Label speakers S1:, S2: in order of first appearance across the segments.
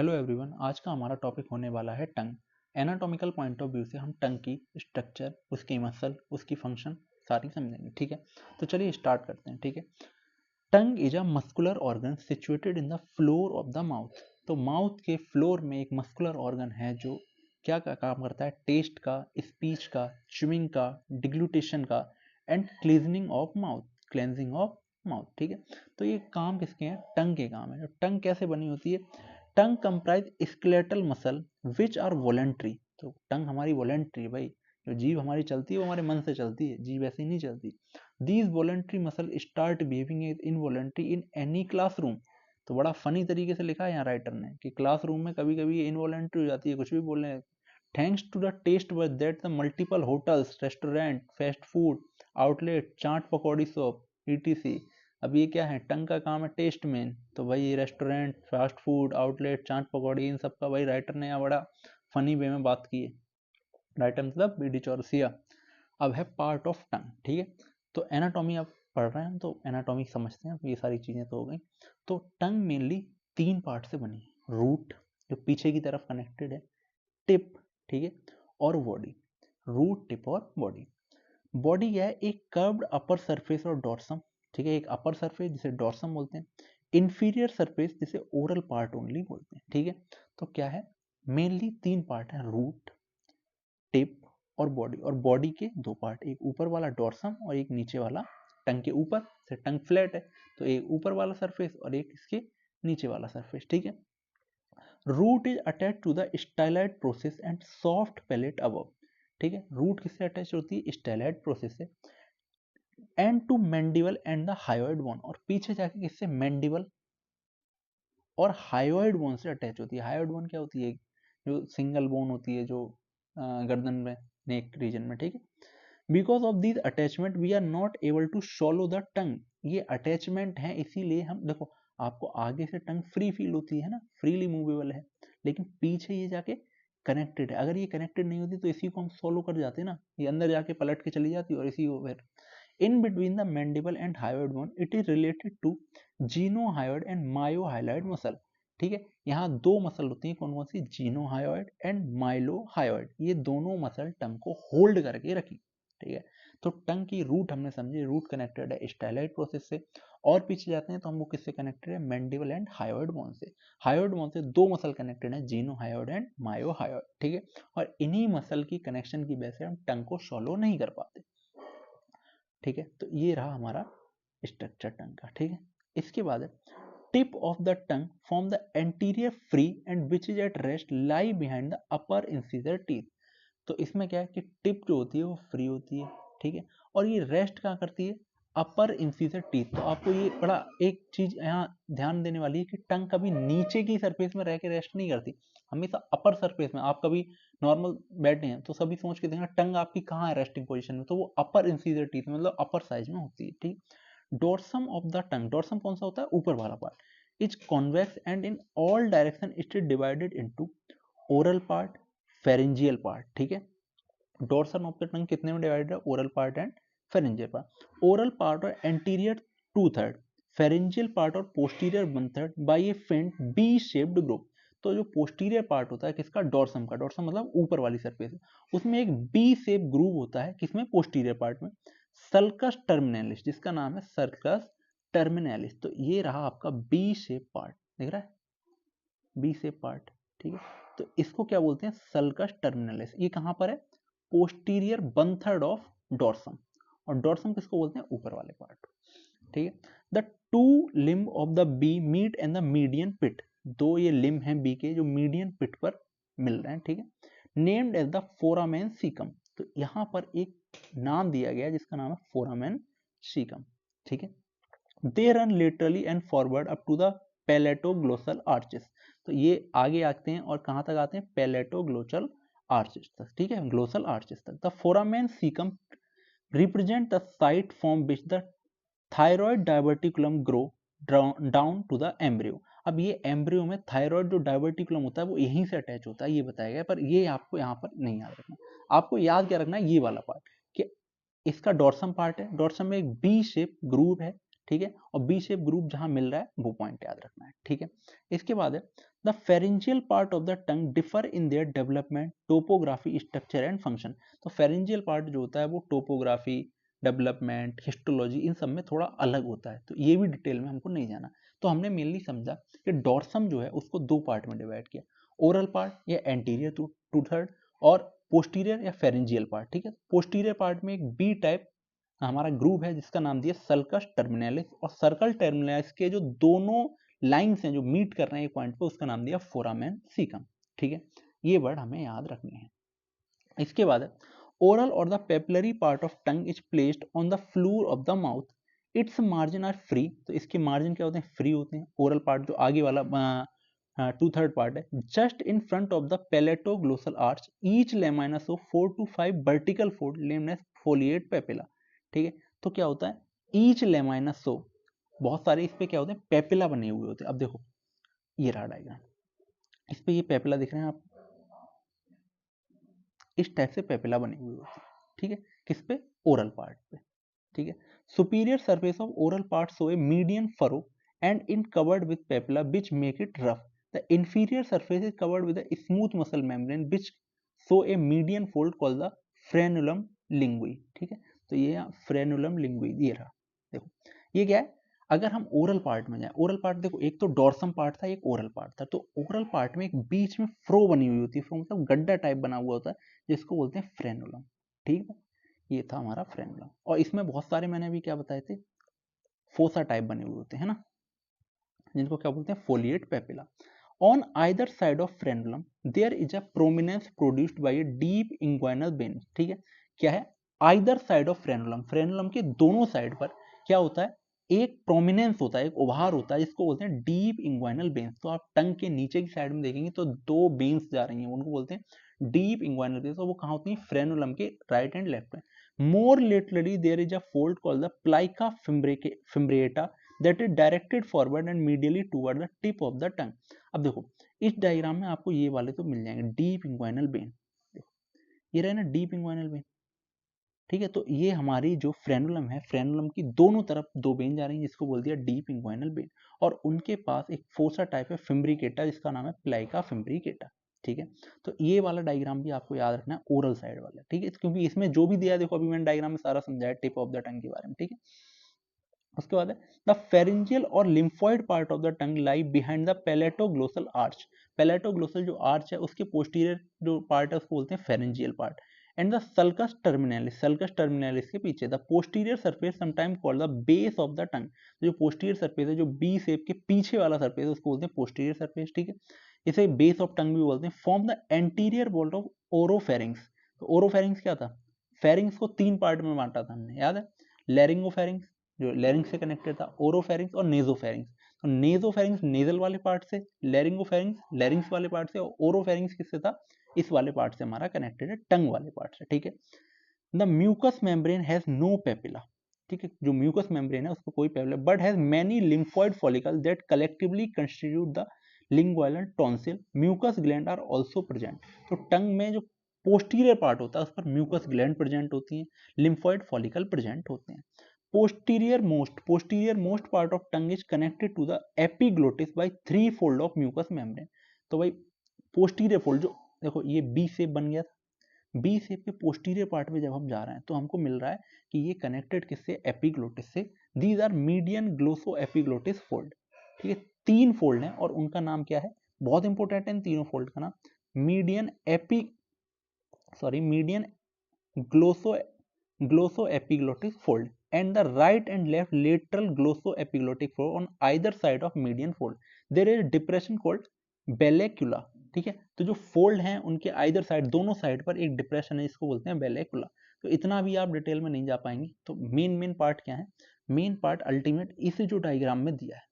S1: Hello everyone, आज का हमारा टॉपिक होने वाला है टंग। एनाटॉमिकल पॉइंट ऑफ व्यू से हम टंग की स्ट्रक्चर, उसकी मसल, उसकी फंक्शन सारी समझेंगे। ठीक है, तो चलिए स्टार्ट करते हैं। ठीक है, tongue is a muscular organ situated in the floor of the mouth. तो माउथ के फ्लोर में एक मस्कुलर ऑर्गन है जो क्या का काम करता है? टेस्ट का, स्पीच का, च्युइंग का, डिग्लूटेशन का and cleansing of mouth, cleansing of mouth. ठीक है, तो ये काम किसके हैं? टंग के काम है। टंग कैसे बनी होती है? Tongue comprise skeletal muscle which are voluntary. तो टंग हमारी वॉलेंट्री है भाई। जो जीभ हमारी चलती है वो हमारे मन से चलती है, जीभ ऐसी नहीं चलती। These voluntary muscle start behaving as involuntary in any classroom. तो बड़ा फनी तरीके से लिखा है यहाँ राइटर ने कि क्लासरूम में कभी कभी ये इनवॉलेंट्री हो जाती है, कुछ भी बोल रहे हैं। Thanks to the taste bud that the multiple hotels, restaurant, fast food outlet, chaat pakori shop ETC. अब ये क्या है? टंग का काम है टेस्ट में। तो भाई ये restaurant, fast food outlet, chaat पकौड़ी, इन सब का भाई राइटर ने यहाँ बड़ा फनी वे में बात की है। राइटर मतलब बीडी चौरसिया। अब है पार्ट ऑफ टंग। ठीक है, तो एनाटॉमी आप पढ़ रहे हैं तो एनाटॉमी समझते हैं। ये सारी चीजें तो हो गई। तो टंग मेनली तीन पार्ट से बनी है। रूट जो पीछे की तरफ कनेक्टेड है, टिप, ठीक है, और बॉडी। रूट, टिप और बॉडी। बॉडी क्या है? एक कर्व्ड अपर सरफेस और डॉर्सम। ठीक है, एक अपर सरफेस जिसे डॉर्सम बोलते हैं, इंफीरियर सरफेस जिसे ओरल पार्ट ओनली बोलते हैं। ठीक है, तो क्या है? मेनली तीन पार्ट है, रूट, टिप और बॉडी। और बॉडी के दो पार्ट, एक ऊपर वाला डॉर्सम और एक नीचे वाला टंग के ऊपर से। टंग फ्लैट है तो एक ऊपर वाला सरफेस और एक इसके नीचे वाला सरफेस। ठीक है, root is attach to the styloid process and soft palate above. ठीक है, रूट किससे अटैच होती है? स्टाइलाइट प्रोसेस से। And to mandible and the hyoid bone, और पीछे जाके किससे? मैंडिबल और हायोइड बोन से अटैच होती है। हायोइड बोन क्या होती है? जो सिंगल बोन होती है जो गर्दन में, नेक रीजन में। ठीक है, because of this attachment we are not able to swallow the tongue. ये अटैचमेंट है इसीलिए हम, देखो आपको आगे से टंग फ्री फील होती है ना, फ्रीली मूवेबल है, लेकिन पीछे ये जाके कनेक्टेड है। अगर ये कनेक्टेड नहीं होती तो इसी को हम सोलो कर जाते ना, ये अंदर जाके पलट के चली जाती और इसी को फिर in between the mandible and hyoid bone it is related to genohyoid and myohyoid muscle। ठीक है, यहाँ दो मसल होती हैं, कौन कौन सी? जीनोहायोइड एंड माइलोहायोइड। ये दोनों मसल टंग को होल्ड करके रखी। ठीक है, तो टंग की रूट हमने समझी, रूट कनेक्टेड है स्टाइलाइट प्रोसेस से। और पीछे जाते हैं तो हम वो किससे कनेक्टेड है? मैंडिबल एंड हायोइड बोन से। हायोइड बोन से दो मसल कनेक्टेड है, जीनोहायोइड एंड मायोहायोइड। ठीक है, और इन्हीं मसल की कनेक्शन की वजह से हम टंग को सॉलो नहीं कर पाते। ठीक है, तो ये रहा हमारा स्ट्रक्चर टंग का। ठीक है, इसके बाद tip of the tongue from the anterior free and which is at rest lie behind the upper incisor teeth. तो इसमें क्या है कि टिप जो होती है वो फ्री होती है। ठीक है, और ये रेस्ट क्या करती है? अपर इंसीजर टीथ। तो आपको ये बड़ा एक चीज यहाँ ध्यान देने वाली है कि टंग कभी नीचे की सरफेस में रह के रेस्ट नहीं करती, हमेशा अपर सरफेस में। आप कभी नॉर्मल बैठे हैं तो सभी सोच के देखना टंग आपकी कहाँ है रेस्टिंग पोजीशन में, तो वो अपर इंसीजर टीथ मतलब अपर साइज में होती है। ठीक, dorsum of the tongue, dorsum कौन सा होता है? ऊपर वाला part, is convex and in all direction it is divided into oral part, pharyngeal part. ठीक है, डोर्सल ऑफ द टंग कितने में डिवाइडेड है? Oral part and pharyngeal part. Oral part और एंटीरियर 2/3, फेरेंजियल पार्ट और पोस्टीरियर 1/3 बाई ए फेंट B shaped group. तो जो पोस्टीरियर पार्ट होता है किसका? डोर्सम का। डोर्सम मतलब ऊपर वाली सरफेस, उसमें एक बी शेप ग्रूव होता है, किसमें? पोस्टीरियर पार्ट में। सल्कस टर्मिनलिस, जिसका नाम है सर्कस टर्मिनलिस। तो ये रहा आपका बी शेप पार्ट, दिख रहा है? B shape part. ठीक है, तो इसको क्या बोलते हैं? Sulcus terminalis. ये कहां पर है? Posterior 1/3 of dorsum. और डोर्सम किसको बोलते हैं? ऊपर वाले पार्ट। ठीक है, the two limb of the B meet and the median pit. दो ये लिम्ब हैं बी के जो मीडियन पिट पर मिल रहे हैं। ठीक है, named as the foramen caecum. तो यहां पर एक नाम दिया गया जिसका नाम है फोरामेन सीकम। ठीक है, they run laterally and forward up to the palatoglossal arches. तो ये आगे आते हैं और कहां तक आते हैं? पैलेटोग्लोसल आर्चेस तक। ठीक है, ग्लोसल आर्चेस तक। The foramen caecum represent the site from which the thyroid diverticulum grow down to the embryo. अब ये एम्ब्रियो में थायराइड जो डायवर्टिकुलम होता है वो यहीं से अटैच होता है, ये बताया गया। पर ये आपको यहाँ पर नहीं याद रखना। आपको याद क्या रखना है? ये वाला पार्ट कि इसका डोर्सम पार्ट है, डोर्सम में एक बी शेप ग्रूव है। ठीक है, और बी शेप ग्रुप जहां मिल रहा है वो पॉइंट याद रखना है, ठीक है। इसके बाद है the pharyngeal part of the tongue differ in their development, topography, structure and function. तो फेरेंजियल पार्ट जो होता है वो टोपोग्राफी, डेवलपमेंट, हिस्टोलॉजी इन सब में थोड़ा अलग होता है, तो ये भी डिटेल में हमको नहीं जाना। तो हमने मेनली समझा कि डॉर्सम जो है उसको दो पार्ट में डिवाइड किया, ओरल पार्ट या एंटीरियर टू थर्ड, और पोस्टीरियर या फेरेंजियल पार्ट, ठीक है। पोस्टीरियर पार्ट में एक बी टाइप हमारा ग्रुप है जिसका नाम दिया सल्कस टर्मिनलिस, और सर्कल टर्मिनलिस के जो दोनों लाइंस हैं जो मीट कर रहे हैं एक पॉइंट पे उसका नाम दिया फोरामेन सीकम, ठीक है। ये वर्ड हमें याद रखने हैं। इसके बाद ओरल और the papillary part of tongue is placed on the floor of the mouth, its margin are free. तो इसके मार्जिन क्या होते हैं, फ्री होते हैं। ओरल पार्ट जो आगे वाला 2/3 पार्ट है, just in front of the palatoglossal arch, each laminas of 4 to 5 vertical fold named as foliate papilla, ठीक है। तो क्या होता है, ईच लेमाइनस सो, बहुत सारे इस पे क्या होते हैं, पेपिला बने हुए होते हैं। अब देखो ये रहा डायग्राम, इस पे ये पेपिला दिख रहे हैं आप, इस टाइप से पेपिला बनी हुई होती है, ठीक है। किस पे, ओरल पार्ट पे, ठीक है। Superior surface of oral part show a median furrow and in covered with papilla which make it rough. The inferior surface is covered with a smooth muscle membrane which show a median fold called the frenulum linguae, ठीक है। तो ये frenulum लिंगुई ये रहा। देखो ये क्या है, अगर हम ओरल पार्ट में जाए, ओरल पार्ट देखो एक तो डॉर्सम पार्ट था, एक ओरल पार्ट था। तो ओरल पार्ट में एक बीच में फ्रो बनी हुई होती है, फ्रो मतलब गड्ढा टाइप बना हुआ होता है जिसको बोलते हैं फ्रेनुलम, ठीक है। ये था हमारा फ्रेनुलम, और इसमें बहुत सारे मैंने अभी क्या बताए थे, फोसा टाइप बने हुए होते हैं ना, जिनको क्या बोलते हैं, foliate papilla. On either side of frenulum there is a prominence produced by a deep inguinal vein, ठीक है। क्या है, either side of frenulum, frenulum के दोनों साइड पर क्या होता है, एक प्रोमिनेंस होता है, एक उभार होता है जिसको बोलते हैं डीप इंग्वाइनल वेन्स। तो आप टंग के नीचे की साइड में देखेंगे तो दो वेन्स जा रही हैं, उनको बोलते हैं डीप इंग्वाइनल वेन्स, और वो कहाँ होती है, फ्रेनुलम के राइट एंड लेफ्ट में। More laterally there is a fold called the plica fimbriata that is directed forward and medially toward the tip of the tongue. अब देखो इस डायग्राम में आपको ये वाले तो मिल जाएंगे, डीप इंग्वाइनल वेन, ये रहे ना डीप इंग्वाइनल वेन, ठीक है। तो ये हमारी जो फ्रेनुलम है, फ्रेनुलम की दोनों तरफ दो वेन जा रही हैं जिसको बोल दिया डीप इंग्वाइनल वेन, और उनके पास एक फोसा टाइप है फिम्ब्रिकेटा जिसका नाम है प्लाइका फिम्ब्रिकेटा, ठीक है। तो ये वाला डायग्राम भी आपको याद रखना है, ओरल साइड वाला, ठीक है, क्योंकि इसमें जो भी दिया है देखो अभी मैंने डायग्राम में सारा समझाया टिप ऑफ द टंग के बारे में, ठीक है। उसके बाद है द फेरेंजियल और lymphoid part of the tongue lie behind the palatoglossal arch. Palatoglossal जो आर्च है उसके पोस्टीरियर जो पार्ट है उसको बोलते हैं pharyngeal part. And the sulcus terminalis, sulcus terminalis के पीछे the posterior surface sometime called the base of the टंग। जो पोस्टीरियर सरफेस है, जो बी शेप के पीछे वाला सरफेस है उसको बोलते हैं पोस्टीरियर सरफेस, ठीक है। इसे बेस ऑफ टंग भी बोलते हैं। Form the anterior wall of oropharynx. तो ओरोफेरिंग्स क्या था, फेरिंग्स को तीन पार्ट में बांटा था हमने, याद है, लेरिंगोफेरिंग्स जो लेरिंग्स से कनेक्टेड था, ओरोफेरिंग्स और नेजोफेरिंग्स। तो नेजोफेरिंग्स नेजल वाले पार्ट से, लेरिंगोफेरिंग्स लेरिंग्स वाले पार्ट से, और ओरोफेरिंग्स किससे था, इस वाले पार्ट से हमारा कनेक्टेड है, टंग वाले पार्ट से, ठीक है। The mucous membrane has no papilla, ठीक है। जो म्यूकस मेम्ब्रेन है उसको कोई papilla, but has many lymphoid follicle that collectively constitute the lingual tonsil. Mucous gland are also present. तो टंग में जो पोस्टीरियर पार्ट होता है उस पर म्यूकस ग्लैंड प्रेजेंट होती हैं, लिम्फॉइड फॉलिकल प्रेजेंट होते हैं। posterior most part of tongue is connected to the epiglottis by three fold of mucous membrane। तो भाई पोस्टीरियर फोल्ड जो देखो ये बी शेप बन गया था, बी शेप के पोस्टीरियर पार्ट में जब हम जा रहे हैं तो हमको मिल रहा है कि ये कनेक्टेड किससे, एपिग्लोटिस से। These are median glosso epiglottis fold, ठीक है। तीन फोल्ड हैं और उनका नाम क्या है, बहुत इंपॉर्टेंट है इन तीनों फोल्ड का नाम, median glosso epiglottic fold and the right and left lateral glossoepiglottic fold on either side of median fold there is a depression called बेलेकुला, ठीक है। तो जो फोल्ड हैं उनके आइदर साइड, दोनों साइड पर एक डिप्रेशन है जिसको बोलते हैं बेलेकुला। तो इतना भी आप डिटेल में नहीं जा पाएंगे। तो मेन पार्ट क्या है, मेन पार्ट अल्टीमेट इसे जो डायग्राम में दिया है,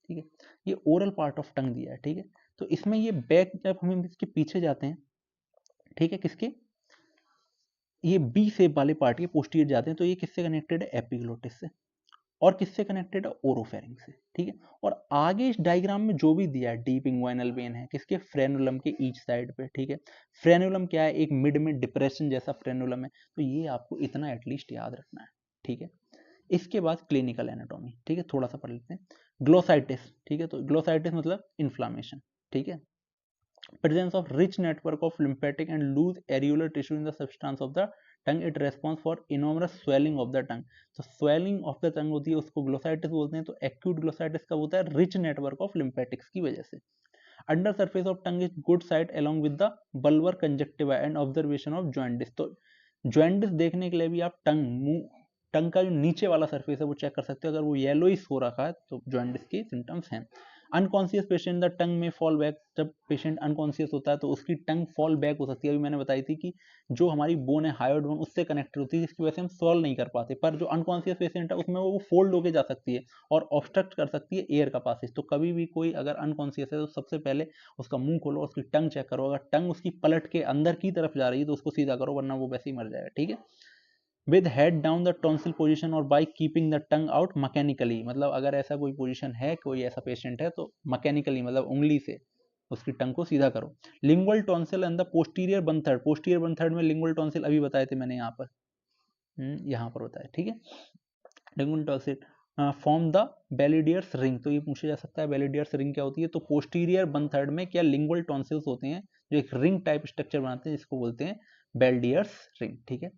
S1: ठीक है, ये ओरल पार्ट ऑफ टंग दिया है, ठीक है। तो इसमें ये बैक जब हम इसके पीछे जाते हैं, ठीक है, किसके, ये बी शेप वाले पार्ट के पोस्टीरियर जाते हैं तो ये किससे कनेक्टेड है, एपिग्लोटिस से, और किससे कनेक्टेड है, ओरोफेरिंग से, ठीक है। और आगे इस डायग्राम में जो भी दिया है डीप इंग्वाइनल वेन है किसके, फ्रेनुलम के ईच साइड पे, ठीक है। फ्रेनुलम क्या है, एक मिड में डिप्रेशन जैसा फ्रेनुलम है। तो ये आपको इतना एटलीस्ट याद रखना है, ठीक है। इसके बाद क्लिनिकल एनाटॉमी, ठीक है, थोड़ा सा पढ़ लेते हैं। ग्लोसाइटिस, ठीक है, तो ग्लोसाइटिस मतलब इन्फ्लामेशन, ठीक है। Presence of rich network of lymphatic and loose areolar tissue in the substance of the tongue, it response for enormous swelling of the tongue. तो स्वेलिंग ऑफ द टंग होती है, उसको ग्लोसाइटिस बोलते हैं। तो एक्यूट ग्लोसाइटिस कब होता है? रिच नेटवर्क ऑफ लिम्फेटिक्स की वजह से। Under surface of tongue is good site along with the bulbar conjunctiva and observation of jaundice. तो जॉइंटिस देखने के लिए भी आप टंग का जो नीचे वाला सरफेस है वो चेक कर सकते हो। अगर वो येलोइश हो रखा है तो जॉइंटिस के सिम्टम्स हैं। अनकॉन्शियस पेशेंट द टंग में फॉल बैक, जब पेशेंट अनकॉन्शियस होता है तो उसकी टंग फॉल बैक हो सकती है। अभी मैंने बताई थी कि जो हमारी बोन है हायोइड बोन उससे कनेक्टेड होती है, जिसकी वजह से हम सॉल्व नहीं कर पाते। पर जो अनकॉन्शियस पेशेंट है उसमें वो फोल्ड होके जा सकती है और ऑब्स्ट्रक्ट कर सकती है एयर का पासेज। तो कभी भी कोई अगर अनकॉन्शियस है तो सबसे पहले उसका मुंह खोलो, उसकी टंग चेक करो। अगर टंग उसकी पलट के अंदर की तरफ जा रही है तो उसको सीधा करो, वरना वो वैसे ही मर जाएगा, ठीक है। With head down the tonsil position और by keeping the tongue out mechanically, मतलब अगर ऐसा कोई पोजीशन है, कोई ऐसा पेशेंट है तो मैकेनिकली मतलब उंगली से उसकी टंग को सीधा करो। Lingual tonsil and the posterior one third, posterior one third में लिंगुअल टॉन्सिल अभी बताए थे मैंने यहाँ पर बताया, ठीक है। Lingual tonsil form the Waldeyer's ring, तो ये पूछा जा सकता है बेलिडियर्स रिंग क्या होती है। तो पोस्टीरियर वन थर्ड में क्या लिंगुअल टॉन्सिल्स होते हैं जो एक रिंग टाइप स्ट्रक्चर बनाते हैं, जिसको बोलते हैं बेलिडियर्स रिंग, ठीक है।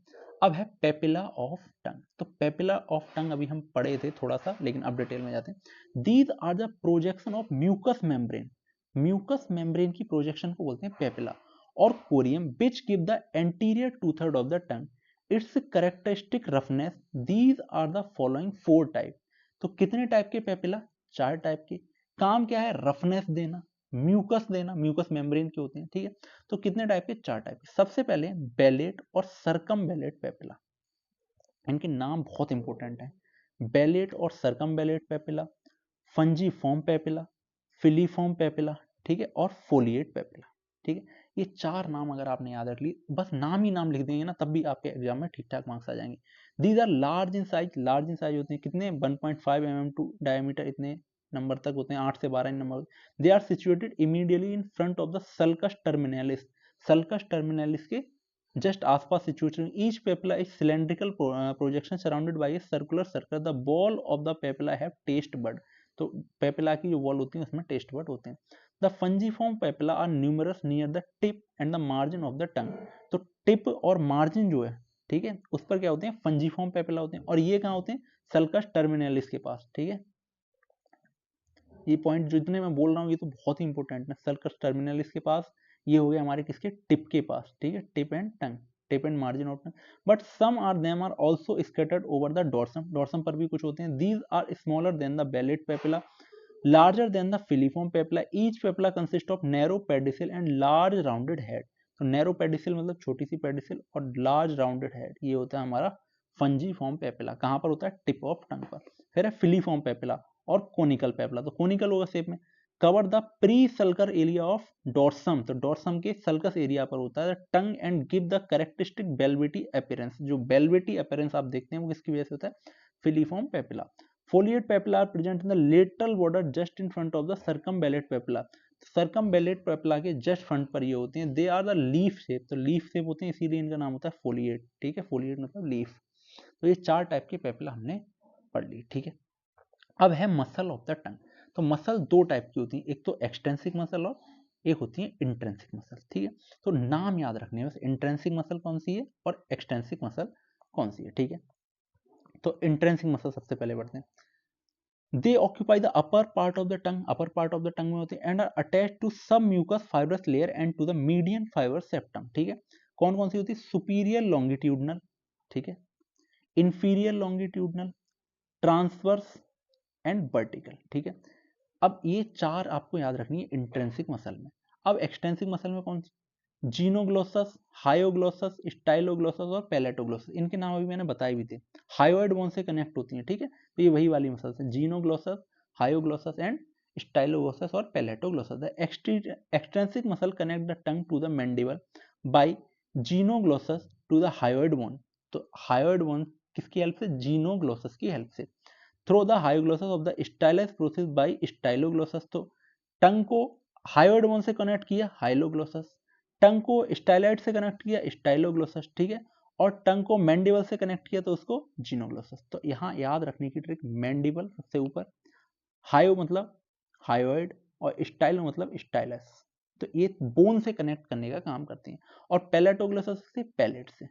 S1: अब है पेपिला ऑफ टंग। तो पेपिला ऑफ टंग अभी हम पढ़े थे थोड़ा सा, लेकिन अब डिटेल में जाते हैं। These are the projection of mucous membrane, mucous membrane की प्रोजेक्शन को बोलते हैं पेपिला। और corium which give the anterior two third of the tongue its characteristic roughness. These are the following 4 type. तो कितने टाइप के पेपिला? 4 टाइप के। काम क्या है? रफनेस देना, म्यूकस देना, म्यूकस मेम्ब्रेन के होते हैं, ठीक है। तो कितने टाइप के? 4 टाइप के। सबसे पहले बेलेट और सरकमबेलेट पेपिला, इनके नाम बहुत इंपॉर्टेंट है। बेलेट और सरकमबेलेट पेपिला, फंजीफॉर्म पेपिला, फिलीफॉर्म पेपिला, ठीक है, और फोलिएट पेपिला, ठीक है। ये 4 नाम अगर आपने याद रख ली, बस नाम ही नाम लिख देंगे ना, तब भी आपके एग्जाम में ठीक ठाक मार्क्स आ जाएंगे। These are large in size, large in size होते हैं कितने? 1.5 mm टू डायमीटर, इतने नंबर तक होते हैं, 8 से 12 number. They are situated immediately in front of the sulcus terminalis, sulcus terminalis के जस्ट आसपास situated. Each papilla is cylindrical projection surrounded by a circular circle. The ball of the papilla have taste bud, तो papilla की जो wall होती है उसमें test bud होते हैं। The fungiform papilla are numerous near the tip and the margin of the tongue. तो tip और मार्जिन जो है, ठीक है, उस पर क्या होते हैं? फंजीफॉर्म पेपिला होते हैं। और ये कहाँ होते हैं? सल्कस टर्मिनलिस के पास, ठीक है। ये पॉइंट जितने मैं बोल रहा हूँ ये तो बहुत ही इंपॉर्टेंट है। सल्कस टर्मिनलिस के पास, ये हो गया हमारे किसके? टिप के पास, ठीक है, tip and tongue, tip and margin of tongue. But some are them are also scattered over the dorsum, dorsum पर भी कुछ होते हैं। These are smaller than the vallate papilla, larger than the filiform papilla. Each papilla consist of narrow pedicel and large rounded head. तो narrow pedicel मतलब छोटी सी pedicel, और लार्ज राउंडेड हेड, ये होता है हमारा फंजीफॉर्म पेपिला। कहाँ पर होता है? टिप ऑफ टंग पर। फिर है फिलीफॉर्म पेपिला और कोनिकल पेपिला। तो कोनिकल होगा शेप में। Cover the pre sulcal area of dorsum, तो डॉर्सम के सल्कस एरिया पर होता है tongue and give the characteristic velvety appearance. जो बेलवेटी अपीयरेंस आप देखते हैं वो किसकी वजह से होता है? Filiform papilla. Foliate papilla are present in the lateral border just in front of the circumbellate papilla. Circumvallate papilla के जस्ट फ्रंट पर ये होते हैं। They are the leaf shape, तो लीफ शेप होते हैं, इसीलिए इनका नाम होता है फोलिएट, ठीक है। फोलिएट मतलब लीफ। तो ये 4 टाइप के पेपिला हमने पढ़ ली, ठीक है। अब है मसल ऑफ द टंग। तो मसल 2 टाइप की होती है, एक तो एक्सटेंसिक मसल और एक होती है इंट्रेंसिक मसल, ठीक है। तो नाम याद रखने हैं बस, इंट्रेंसिक मसल कौन सी है और एक्सटेंसिक मसल कौन सी है, ठीक है। तो इंट्रेंसिक मसल सबसे पहले पढ़ते हैं। They occupy the upper part of the tongue, upper part of the tongue में होते हैं, and are attach to sub mucous fibrous layer and to the median fibre septum, ठीक है। कौन कौन सी होती है? सुपीरियर लॉन्गिट्यूडनल, ठीक है, inferior longitudinal, transverse and vertical, ठीक है। अब ये 4 आपको याद रखनी है इंट्रेंसिक मसल में। अब एक्सटेंसिक मसल में कौन सी? जीनोग्लोसस, हायोग्लोसस, स्टाइलोग्लोसस और पैलेटोग्लोसस, इनके नाम अभी मैंने बताए भी थे। हायोइड बोन से कनेक्ट होती हैं, ठीक है। तो ये वही वाली मसल्स हैं, जीनोग्लोसस, हायोग्लोसस एंड स्टाइलोग्लोसस और palatoglossus. The extrinsic muscle connect the tongue to the mandible by genioglossus to the hyoid bone. तो हायोइड बोन किसकी हेल्प से? जीनोग्लोसस की हेल्प से। Through the hyoglossus of the stylus process by styloglossus. तो tongue को hyoid bone से connect किया, हाइलोग्लोसस, टंग को स्टाइलाइट से कनेक्ट किया, स्टाइलोग्लोसस, ठीक है। और टंग को मैंडिबल से कनेक्ट किया तो उसको जिनोग्लोसस। तो यहाँ याद रखने की ट्रिक, मैंडिबल सबसे ऊपर, हायो मतलब हायोइड, और स्टाइलो मतलब स्टाइलस, तो ये बोन से कनेक्ट करने का काम करती हैं, और पैलेटोग्लोसस से पैलेट से,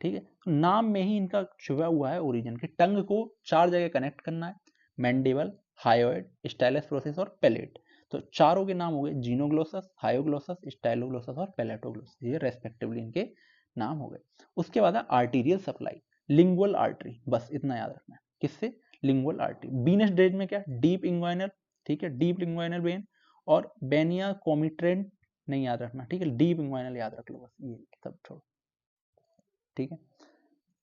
S1: ठीक है। तो नाम में ही इनका छुपा हुआ है ओरिजिन, कि टंग को 4 जगह कनेक्ट करना है, मैंडिबल, हायोइड, स्टाइलस प्रोसेस और पैलेट। तो चारों के नाम हो गए जिनोग्लोसस, हायोग्लोसस, स्टाइलोग्लोसस और पैलेटोग्लोसस, ये रेस्पेक्टिवली इनके नाम हो गए। उसके बाद है आर्टीरियल सप्लाई, लिंगुअल आर्टरी, बस इतना याद रखना है, किससे, लिंगुअल आर्टरी। वीनस ड्रेज में क्या, डीप इंग्वाइनल, ठीक है, डीप इंग्वाइनल वेन, और बेनिया कोमिट्रेंट नहीं याद रखना, ठीक है, डीप इंग्वाइनल याद रख लो बस, ये सब छोड़ो, ठीक है।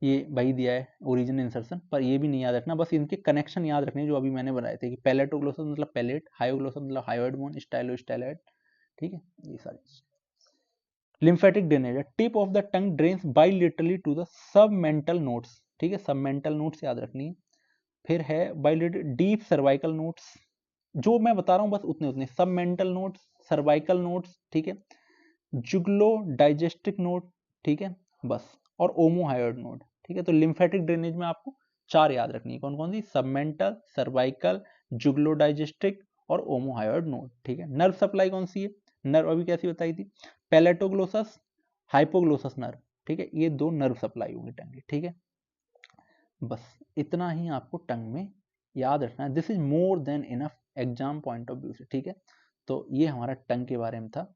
S1: ये वही दिया है ओरिजिन इंसर्शन, पर ये भी नहीं याद रखना, बस इनके कनेक्शन याद रखने जो अभी मैंने बनाए थे, कि पैलेटोग्लोसस मतलब पैलेट, हायोग्लोसस मतलब हायोइड बोन, स्टाइलो स्टाइलॉइड, ठीक है, ये सारी चीज। Lymphatic drainage, tip of the tongue drains bilaterally to the submental nodes, ठीक है, सबमेंटल नोड्स याद रखनी है। फिर है बाइलेटरल डीप सर्वाइकल नोड्स, जो मैं बता रहा हूँ बस उतने उतने, सबमेंटल नोड्स, सर्वाइकल नोड्स, ठीक है, जुगलो डाइजेस्टिक नोड, ठीक है, बस, और ओमोहायोइड नोड, ठीक है। तो लिम्फेटिक ड्रेनेज में आपको 4 याद रखनी है, कौन कौन सी, सबमेंटल, सर्वाइकल, जुगलो डाइजेस्टिक और ओमोहायोइड नोड, ठीक है। नर्व सप्लाई कौन सी है, नर्व अभी कैसी बताई थी, पैलेटोग्लोसस, हाइपोग्लोसस नर्व, ठीक है, ये 2 नर्व सप्लाई होंगे टंग की, ठीक है। बस इतना ही आपको टंग में याद रखना है, this is more than enough exam point of view से, ठीक है। तो ये हमारा टंग के बारे में था।